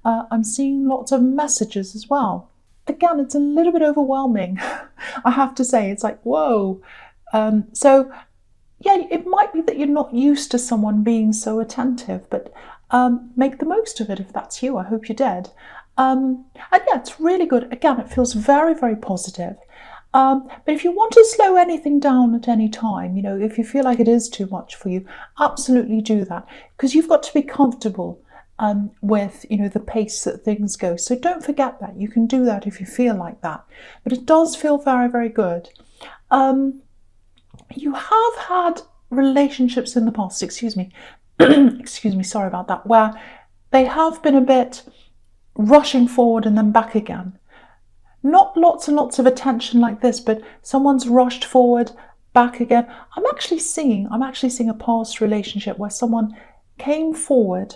I'm seeing lots of messages as well. Again, it's a little bit overwhelming. I have to say, it's like, whoa. So yeah, it might be that you're not used to someone being so attentive, but make the most of it if that's you. I hope you did. And yeah, it's really good. Again, it feels very, very positive. But if you want to slow anything down at any time, if you feel like it is too much for you, absolutely do that, because you've got to be comfortable with the pace that things go. So don't forget that. You can do that if you feel like that. But it does feel very, very good. You have had relationships in the past, excuse me, excuse me, sorry about that, where they have been a bit rushing forward and then back again. Not lots and lots of attention like this, but someone's rushed forward, back again. I'm actually seeing a past relationship where someone came forward,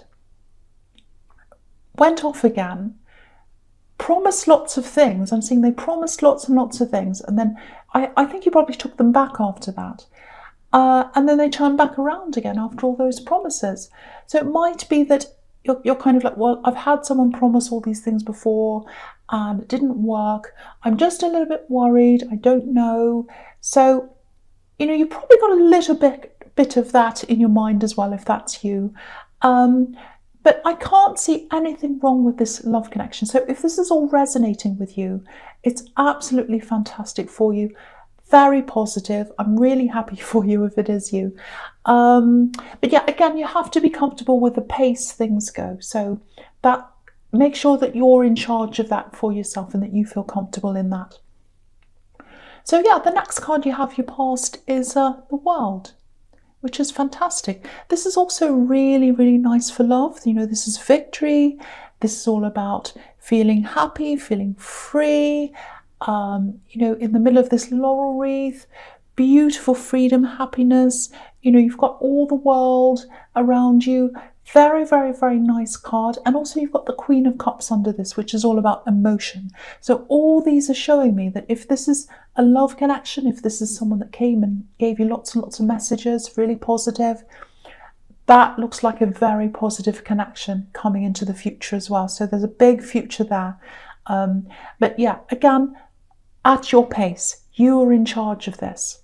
went off again, promised lots of things. I'm seeing they promised lots and lots of things, and then I think you probably took them back after that. And then they turn back around again after all those promises. So it might be that you're kind of like, well, I've had someone promise all these things before and it didn't work. I'm just a little bit worried. I don't know. So, you've probably got a little bit of that in your mind as well, if that's you. But I can't see anything wrong with this love connection. So if this is all resonating with you, it's absolutely fantastic for you. Very positive. I'm really happy for you if it is you. But yeah, again, you have to be comfortable with the pace things go. So that make sure that you're in charge of that for yourself and that you feel comfortable in that. So yeah, the next card you have your past is the World, which is fantastic. This is also really, really nice for love. This is victory. This is all about feeling happy, feeling free, in the middle of this laurel wreath, beautiful freedom, happiness. You've got all the world around you. Very, very, very nice card. And also you've got the Queen of Cups under this, which is all about emotion. So all these are showing me that if this is a love connection, if this is someone that came and gave you lots and lots of messages, really positive, that looks like a very positive connection coming into the future as well. So there's a big future there. But yeah, again, at your pace, you are in charge of this.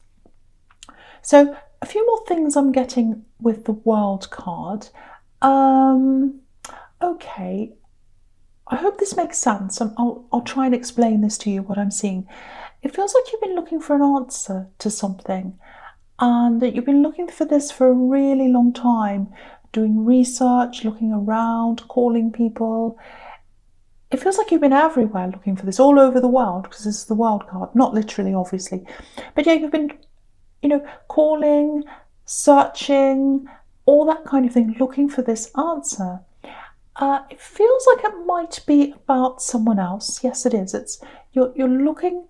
So a few more things I'm getting with the World card. Okay, I hope this makes sense. I'll try and explain this to you, what I'm seeing. It feels like you've been looking for an answer to something, and that you've been looking for this for a really long time, doing research, looking around, calling people. It feels like you've been everywhere looking for this, all over the world, because this is the World card, not literally, obviously. But yeah, you've been, calling, searching, all that kind of thing, looking for this answer. It feels like it might be about someone else. Yes, it is. It's you're looking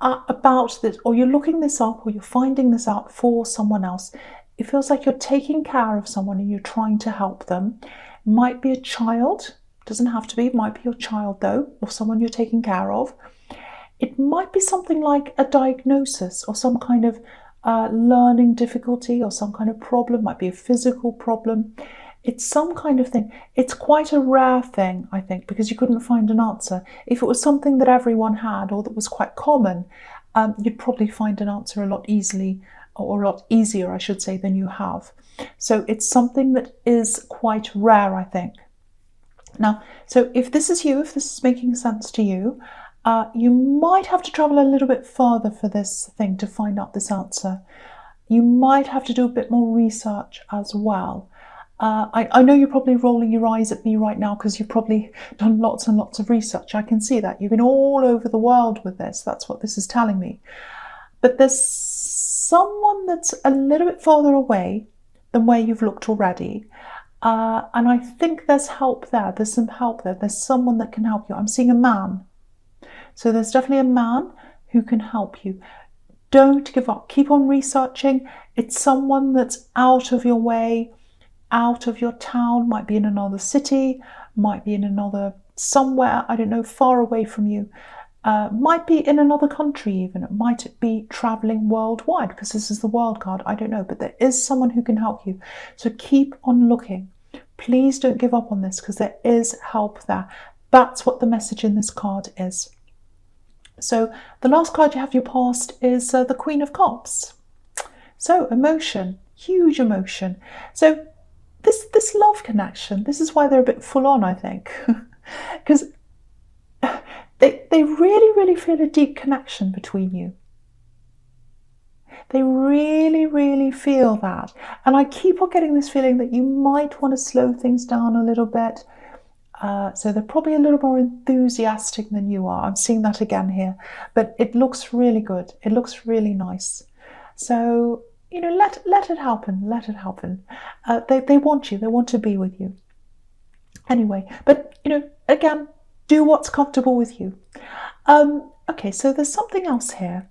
about this, or you're looking this up, or you're finding this out for someone else. It feels like you're taking care of someone and you're trying to help them. It might be a child. Doesn't have to be. It might be your child though, or someone you're taking care of. It might be something like a diagnosis or some kind of learning difficulty or some kind of problem. Might be a physical problem. It's some kind of thing. It's quite a rare thing, I think, because you couldn't find an answer. If it was something that everyone had or that was quite common, you'd probably find an answer a lot easily, or a lot easier, I should say, than you have. So it's something that is quite rare, I think. Now, so if this is you, if this is making sense to you, you might have to travel a little bit further for this thing to find out this answer. You might have to do a bit more research as well. I know you're probably rolling your eyes at me right now because you've probably done lots and lots of research. I can see that. You've been all over the world with this. That's what this is telling me. But there's someone that's a little bit farther away than where you've looked already. And I think there's help there. There's some help there. There's someone that can help you. I'm seeing a man. So there's definitely a man who can help you. Don't give up. Keep on researching. It's someone that's out of your way, out of your town, might be in another city, might be in another somewhere, I don't know, far away from you. Might be in another country even. It might be traveling worldwide because this is the World card. I don't know, but there is someone who can help you. So keep on looking. Please don't give up on this, because there is help there. That's what the message in this card is. So the last card you have your past is the Queen of Cups. So emotion, huge emotion. So this love connection, this is why they're a bit full on, I think, because they really feel a deep connection between you. They really feel that. And I keep on getting this feeling that you might want to slow things down a little bit. So they're probably a little more enthusiastic than you are. I'm seeing that again here. But it looks really good. It looks really nice. So, you know, let it happen. Let it happen. They want you. They want to be with you. Anyway, but, you know, again, do what's comfortable with you. Okay, so there's something else here.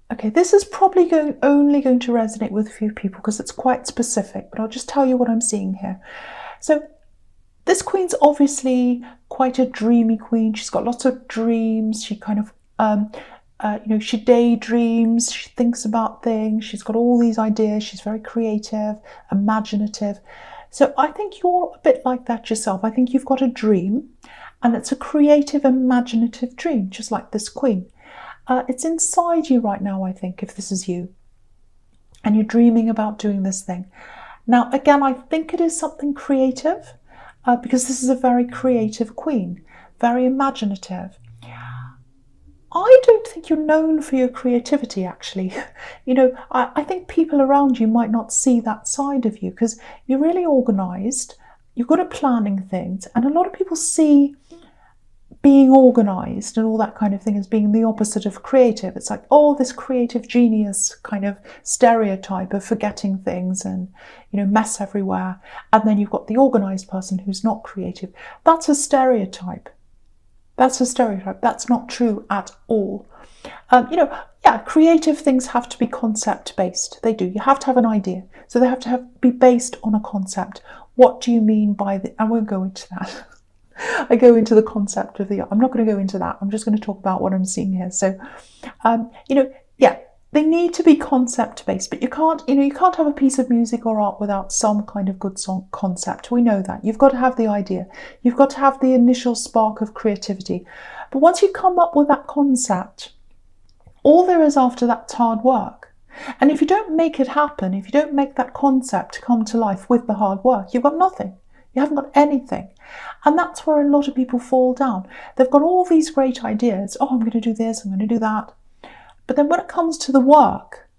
Okay, this is probably only going to resonate with a few people because it's quite specific, but I'll just tell you what I'm seeing here. So this queen's obviously quite a dreamy queen. She's got lots of dreams. She kind of, you know, she daydreams. She thinks about things. She's got all these ideas. She's very creative, imaginative. So I think you're a bit like that yourself. I think you've got a dream, and it's a creative, imaginative dream, just like this queen. It's inside you right now, I think, if this is you, and you're dreaming about doing this thing. Now, again, I think it is something creative, because this is a very creative queen, very imaginative. I don't think you're known for your creativity, actually. You know, I think people around you might not see that side of you, because you're really organised, you're good at planning things, and a lot of people see being organised and all that kind of thing as being the opposite of creative. It's like, oh, this creative genius kind of stereotype of forgetting things and, you know, mess everywhere. And then you've got the organised person who's not creative. That's a stereotype. That's a stereotype. That's not true at all. You know, yeah, creative things have to be concept-based. They do. You have to have an idea. So they have to be based on a concept. What do you mean by the... I won't go into that. I go into the concept of the... I'm not going to go into that. I'm just going to talk about what I'm seeing here. So, you know, yeah, they need to be concept-based, but you can't, you know, you can't have a piece of music or art without some kind of good song concept. We know that. You've got to have the idea. You've got to have the initial spark of creativity. But once you come up with that concept, all there is after that's hard work. And if you don't make it happen, if you don't make that concept come to life with the hard work, you've got nothing. You haven't got anything. And that's where a lot of people fall down. They've got all these great ideas. Oh, I'm going to do this, I'm going to do that. But then when it comes to the work,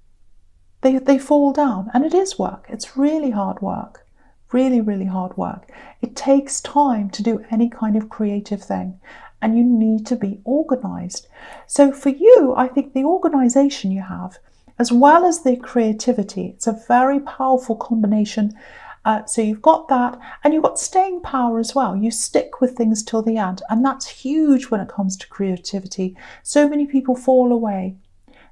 they fall down. And it is work. It's really hard work. Really hard work. It takes time to do any kind of creative thing. And you need to be organised. So for you, I think the organisation you have, as well as the creativity, it's a very powerful combination. So you've got that, and you've got staying power as well. You stick with things till the end, and that's huge when it comes to creativity. So many people fall away.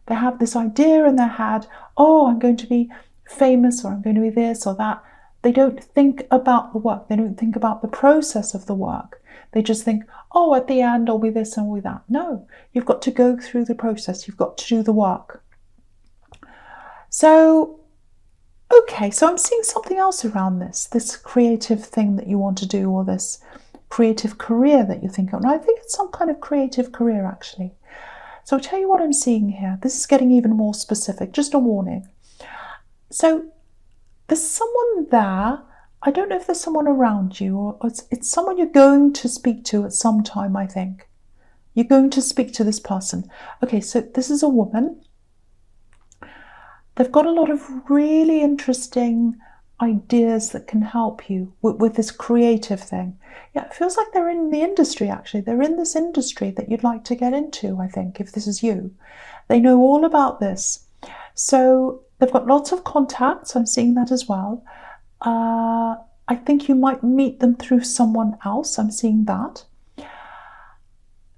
They have this idea in their head, oh, I'm going to be famous, or I'm going to be this or that. They don't think about the work. They don't think about the process of the work. They just think, oh, at the end I'll be this and I'll be that. No, you've got to go through the process. You've got to do the work. So, okay, so I'm seeing something else around this creative thing that you want to do, or this creative career that you think of. And I think it's some kind of creative career, actually. So I'll tell you what I'm seeing here. This is getting even more specific, just a warning. So there's someone there. I don't know if there's someone around you, or it's someone you're going to speak to at some time, I think. You're going to speak to this person. Okay, so this is a woman. They've got a lot of really interesting ideas that can help you with this creative thing. Yeah, it feels like they're in the industry, actually. They're in this industry that you'd like to get into, I think, if this is you. They know all about this. So they've got lots of contacts. I'm seeing that as well. I think you might meet them through someone else. I'm seeing that.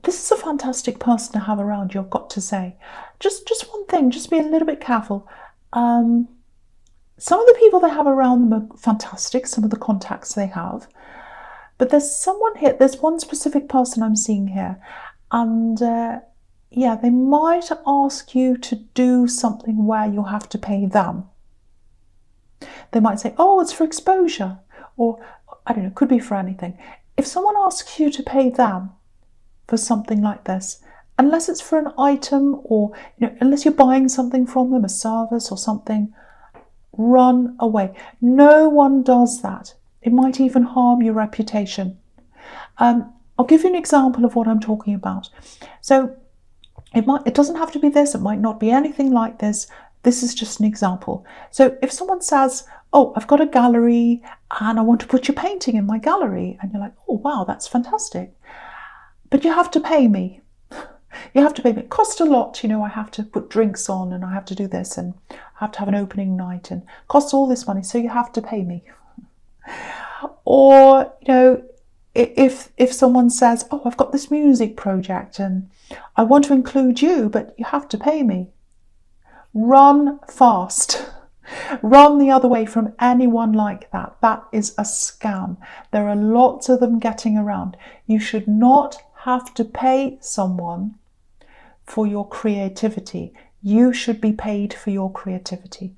This is a fantastic person to have around you, I've got to say. Just one thing, just be a little bit careful. Some of the people they have around them are fantastic, some of the contacts they have. But there's someone here, there's one specific person I'm seeing here. And yeah, they might ask you to do something where you'll have to pay them. They might say, oh, it's for exposure, or I don't know, it could be for anything. If someone asks you to pay them for something like this, unless it's for an item or, unless you're buying something from them, a service or something, run away. No one does that. It might even harm your reputation. I'll give you an example of what I'm talking about. So it doesn't have to be this, it might not be anything like this. This is just an example. So if someone says, oh, I've got a gallery and I want to put your painting in my gallery, and you're like, oh wow, that's fantastic, but you have to pay me. You have to pay me. It costs a lot, I have to put drinks on and I have to do this and I have to have an opening night and it costs all this money, so you have to pay me. Or, if someone says, oh, I've got this music project and I want to include you, but you have to pay me. Run fast. Run the other way from anyone like that. That is a scam. There are lots of them getting around. You should not have to pay someone for your creativity. You should be paid for your creativity.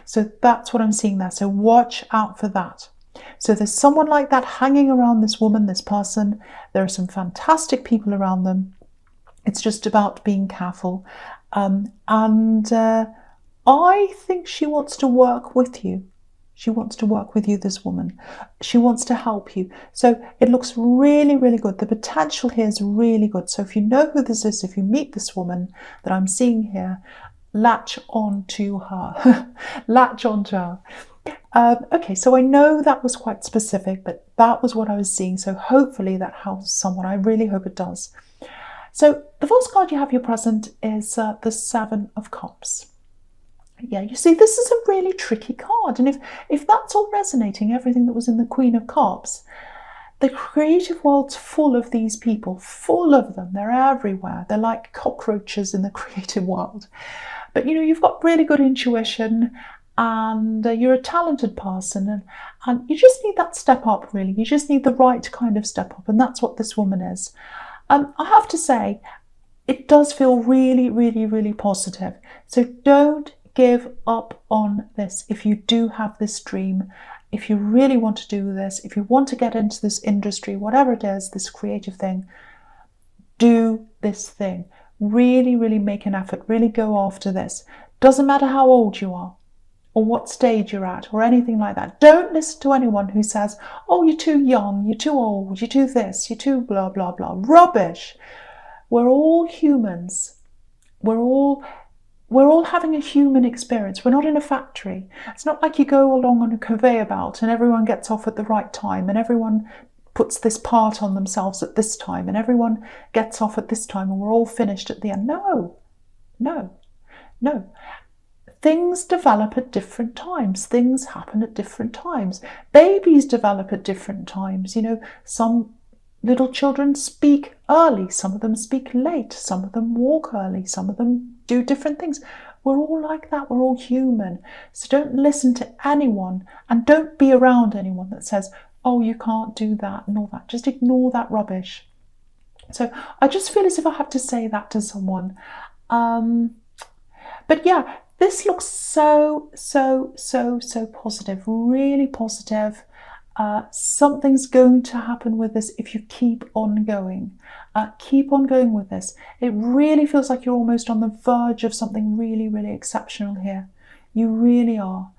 So that's what I'm seeing there. So watch out for that. So there's someone like that hanging around this woman, this person. There are some fantastic people around them. It's just about being careful. I think she wants to work with you. She wants to work with you, this woman. She wants to help you. So it looks really, really good. The potential here is really good. So if you know who this is, if you meet this woman that I'm seeing here, latch on to her. Latch on to her. Okay, so I know that was quite specific, but that was what I was seeing. So hopefully that helps someone. I really hope it does. So the first card you have your present is the Seven of Cups. Yeah, you see, this is a really tricky card. And if that's all resonating, everything that was in the Queen of Cups, the creative world's full of these people, full of them. They're everywhere. They're like cockroaches in the creative world. But, you've got really good intuition and you're a talented person and you just need that step up, really. You just need the right kind of step up. And that's what this woman is. I have to say, it does feel really, really, really positive. So don't give up on this. If you do have this dream, if you really want to do this, if you want to get into this industry, whatever it is, this creative thing, do this thing. Really, really make an effort. Really go after this. Doesn't matter how old you are or what stage you're at or anything like that. Don't listen to anyone who says, oh, you're too young, you're too old, you're too this, you're too blah, blah, blah. Rubbish. We're all humans. We're all having a human experience. We're not in a factory. It's not like you go along on a conveyor belt and everyone gets off at the right time and everyone puts this part on themselves at this time and everyone gets off at this time and we're all finished at the end. No. Things develop at different times. Things happen at different times. Babies develop at different times. Some little children speak early, some of them speak late, some of them walk early, some of them do different things. We're all like that. We're all human. So don't listen to anyone and don't be around anyone that says, oh, you can't do that and all that. Just ignore that rubbish. So I just feel as if I have to say that to someone. But yeah, this looks so positive, really positive. Something's going to happen with this if you keep on going. Keep on going with this. It really feels like you're almost on the verge of something really, really exceptional here. You really are.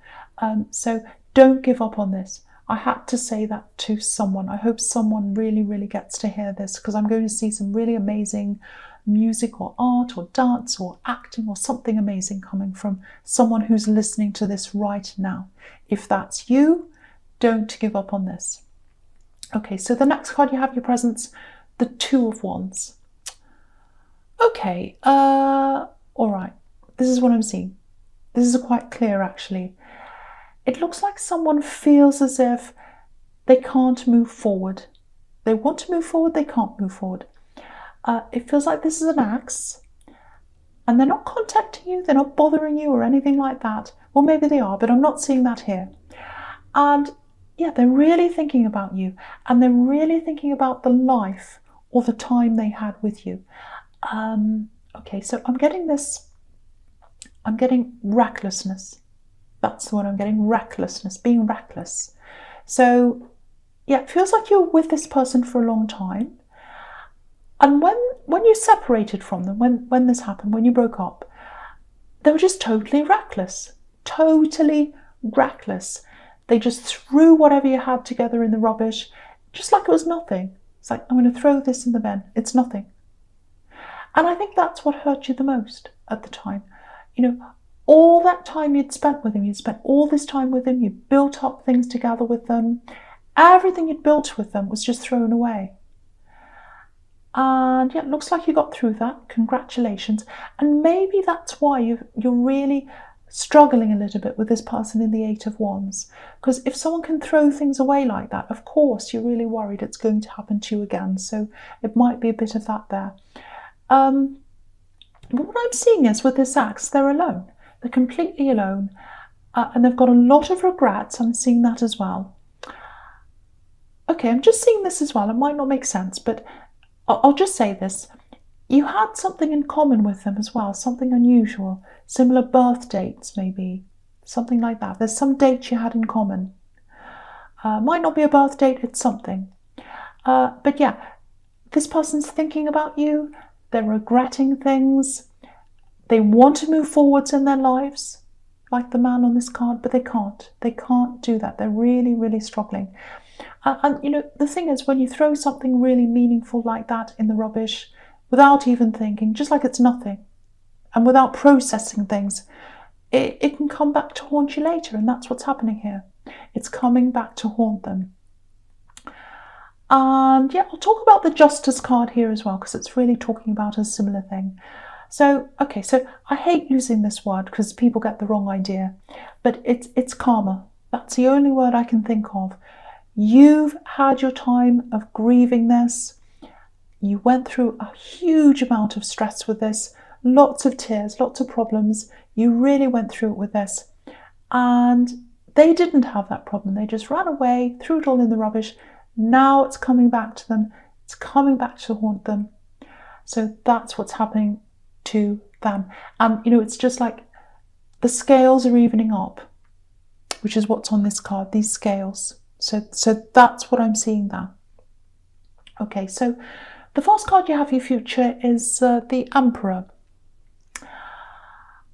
So don't give up on this. I had to say that to someone. I hope someone really, really gets to hear this because I'm going to see some really amazing music or art or dance or acting or something amazing coming from someone who's listening to this right now. If that's you, don't give up on this. Okay, so the next card you have your presents, the Two of Wands. Okay, all right. This is what I'm seeing. This is quite clear, actually. It looks like someone feels as if they can't move forward. They want to move forward, they can't move forward. It feels like this is an axe, and they're not contacting you, they're not bothering you or anything like that. Well, maybe they are, but I'm not seeing that here. And yeah, they're really thinking about you, and they're really thinking about the life or the time they had with you. Okay, so I'm getting recklessness. That's the one I'm getting. Recklessness, being reckless. So yeah, it feels like you're with this person for a long time. And when you separated from them, when this happened, when you broke up, they were just totally reckless. Totally reckless. They just threw whatever you had together in the rubbish, just like it was nothing. It's like, I'm going to throw this in the bin. It's nothing. And I think that's what hurt you the most at the time. All that time you'd spent with him, you'd spent all this time with him, you built up things together with them. Everything you'd built with them was just thrown away. And yeah, it looks like you got through that. Congratulations. And maybe that's why you're really struggling a little bit with this person in the Eight of Wands. Because if someone can throw things away like that, of course you're really worried it's going to happen to you again. So it might be a bit of that there. But what I'm seeing is with this axe, they're alone. They're completely alone. And they've got a lot of regrets. I'm seeing that as well. Okay, I'm just seeing this as well. It might not make sense, but I'll just say this. You had something in common with them as well, something unusual, similar birth dates maybe, something like that. There's some dates you had in common. Might not be a birth date, it's something. But yeah, this person's thinking about you, they're regretting things, they want to move forwards in their lives, like the man on this card, but they can't. They can't do that. They're really, really struggling. And the thing is, when you throw something really meaningful like that in the rubbish, without even thinking, just like it's nothing, and without processing things, it can come back to haunt you later, and that's what's happening here. It's coming back to haunt them. And yeah, I'll talk about the Justice card here as well, because it's really talking about a similar thing. So, okay, so I hate using this word because people get the wrong idea, but it's karma. That's the only word I can think of. You've had your time of grieving this. You went through a huge amount of stress with this, lots of tears, lots of problems. You really went through it with this. And they didn't have that problem. They just ran away, threw it all in the rubbish. Now it's coming back to them. It's coming back to haunt them. So that's what's happening to them. And, it's just like the scales are evening up, which is what's on this card, these scales. So that's what I'm seeing there. Okay, so the first card you have for your future is the Emperor.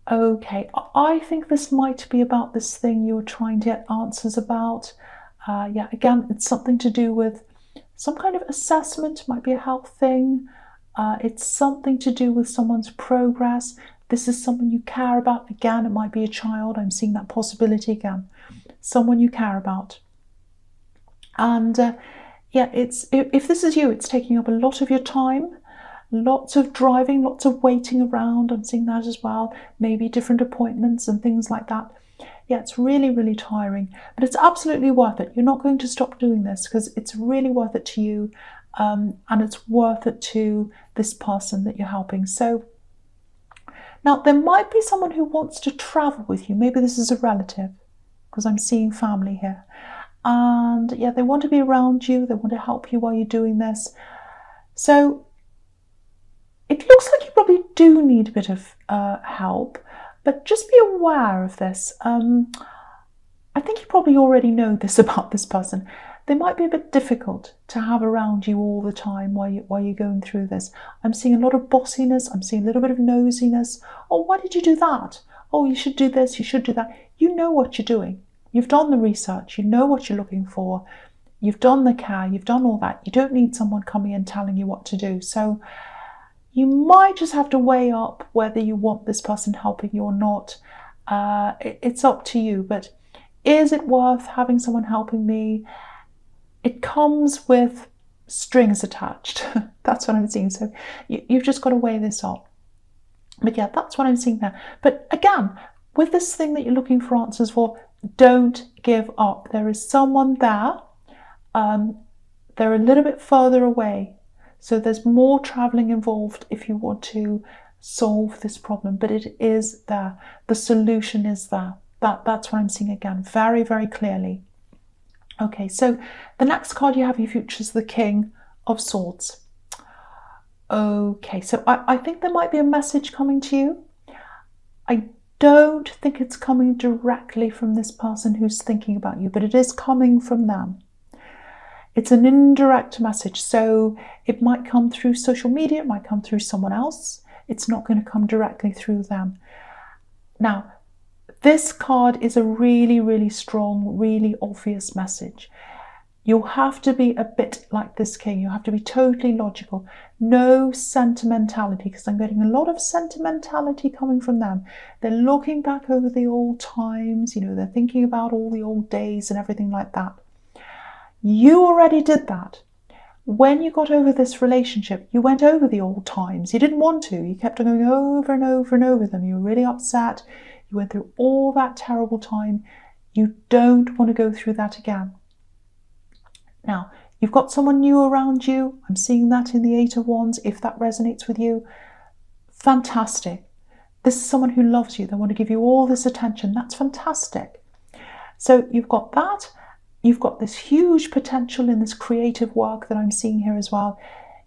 Okay, I think this might be about this thing you're trying to get answers about. Yeah, again, it's something to do with some kind of assessment, might be a health thing. It's something to do with someone's progress. This is someone you care about. Again, it might be a child. I'm seeing that possibility again. Someone you care about. And yeah, if this is you, it's taking up a lot of your time, lots of driving, lots of waiting around. I'm seeing that as well. Maybe different appointments and things like that. Yeah, it's really, really tiring, but it's absolutely worth it. You're not going to stop doing this because it's really worth it to you, and it's worth it to this person that you're helping. So now there might be someone who wants to travel with you. Maybe this is a relative, because I'm seeing family here. And yeah, they want to be around you. They want to help you while you're doing this. So it looks like you probably do need a bit of help, but just be aware of this. I think you probably already know this about this person. They might be a bit difficult to have around you all the time while you're going through this. I'm seeing a lot of bossiness. I'm seeing a little bit of nosiness. Oh, why did you do that? Oh, you should do this. You should do that. You know what you're doing. You've done the research, you know what you're looking for, you've done the care, you've done all that. You don't need someone coming in telling you what to do. So you might just have to weigh up whether you want this person helping you or not. It's up to you, but is it worth having someone helping me? It comes with strings attached. That's what I'm seeing. So you've just got to weigh this up. But yeah, that's what I'm seeing there. But again, with this thing that you're looking for answers for, don't give up. There is someone there. They're a little bit further away. So there's more traveling involved if you want to solve this problem. But it is there. The solution is there. That's what I'm seeing again, very, very clearly. Okay, so the next card you have in your future is the King of Swords. Okay, so I think there might be a message coming to you. I Don't think it's coming directly from this person who's thinking about you, but it is coming from them. It's an indirect message, so it might come through social media, it might come through someone else. It's not going to come directly through them. Now, this card is a really, really strong, really obvious message. You'll have to be a bit like this king. You have to be totally logical. No sentimentality, because I'm getting a lot of sentimentality coming from them. They're looking back over the old times, they're thinking about all the old days and everything like that. You already did that. When you got over this relationship, you went over the old times. You didn't want to. You kept on going over and over and over them. You were really upset. You went through all that terrible time. You don't want to go through that again. Now, you've got someone new around you. I'm seeing that in the Eight of Wands. If that resonates with you, fantastic. This is someone who loves you. They want to give you all this attention. That's fantastic. So you've got that. You've got this huge potential in this creative work that I'm seeing here as well.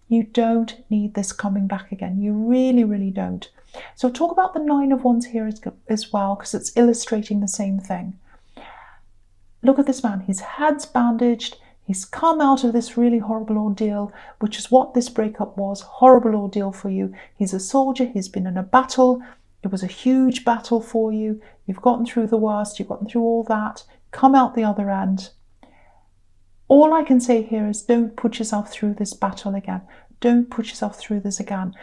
You don't need this coming back again. You really, really don't. So I'll talk about the Nine of Wands here as well, because it's illustrating the same thing. Look at this man. His head's bandaged. He's come out of this really horrible ordeal, which is what this breakup was. Horrible ordeal for you. He's a soldier. He's been in a battle. It was a huge battle for you. You've gotten through the worst. You've gotten through all that. Come out the other end. All I can say here is don't put yourself through this battle again. Don't put yourself through this again.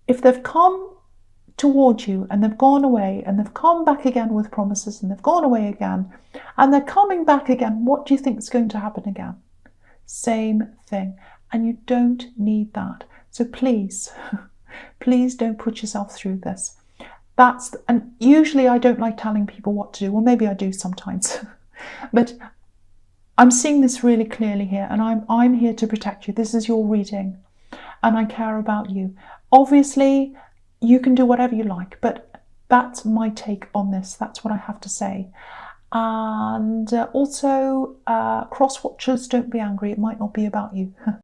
If they've come towards you and they've gone away and they've come back again with promises and they've gone away again and they're coming back again, what do you think is going to happen again? Same thing. And you don't need that. So please, please don't put yourself through this. And usually I don't like telling people what to do. Well, maybe I do sometimes. But I'm seeing this really clearly here, and I'm here to protect you. This is your reading, and I care about you. Obviously, you can do whatever you like, but that's my take on this. That's what I have to say. And also, cross watchers, don't be angry. It might not be about you.